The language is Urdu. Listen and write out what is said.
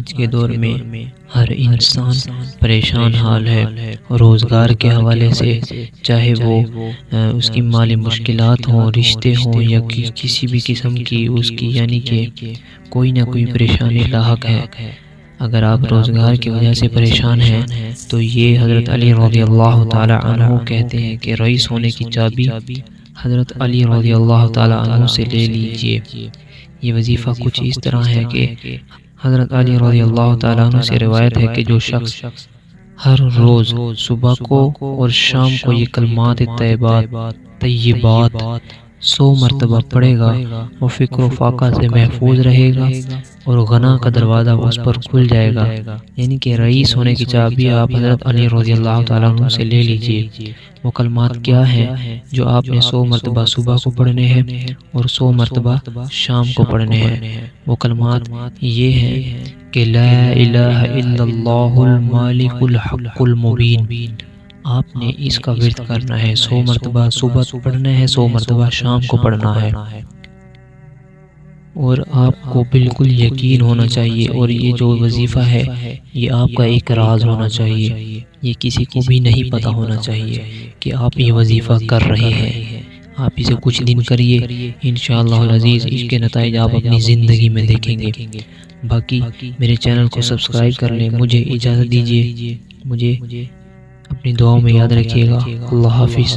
آج کے دور میں ہر انسان پریشان حال ہے روزگار کے حوالے سے، چاہے وہ اس کی مالی مشکلات ہوں، رشتے ہوں، یا کسی بھی قسم کی اس کی یعنی کہ کوئی نہ کوئی پریشانی لاحق ہے۔ اگر آپ روزگار کی وجہ سے پریشان ہیں تو یہ حضرت علی رضی اللہ تعالی عنہ کہتے ہیں کہ رئیس ہونے کی چابی حضرت علی رضی اللہ تعالی عنہ سے لے لیجئے۔ یہ وظیفہ کچھ اس طرح ہے کہ حضرت علی رضی اللہ تعالیٰ عنہ سے روایت ہے کہ جو شخص ہر روز صبح کو اور شام کو یہ کلمات طیبات 100 مرتبہ پڑھے گا، وہ فکر و فاقہ سے محفوظ رہے گا اور غنا کا دروازہ اس پر کھل جائے گا۔ یعنی کہ رئیس ہونے کی چابی آپ حضرت علی رضی اللہ تعالیٰ عنہ سے لے لیجئے۔ وہ کلمات کیا ہیں جو آپ نے 100 مرتبہ صبح کو پڑھنے ہیں اور 100 مرتبہ شام کو پڑھنے ہیں؟ وہ کلمات یہ ہیں کہ لا الہ الا اللہ المالک الحق المبین۔ آپ نے اس کا ورد کرنا ہے، 100 مرتبہ صبح پڑھنا ہے، 100 مرتبہ شام کو پڑھنا ہے، اور آپ کو بالکل یقین ہونا چاہیے، اور یہ جو وظیفہ ہے یہ آپ کا ایک راز ہونا چاہیے، یہ کسی کو بھی نہیں پتہ ہونا چاہیے کہ آپ یہ وظیفہ کر رہے ہیں۔ آپ اسے کچھ دن کریے، انشاءاللہ العزیز اس کے نتائج آپ اپنی زندگی میں دیکھیں گے۔ باقی میرے چینل کو سبسکرائب کر لیں۔ مجھے اجازت دیجیے، مجھے اپنی دعاؤں میں یاد رکھیے گا۔ اللہ حافظ۔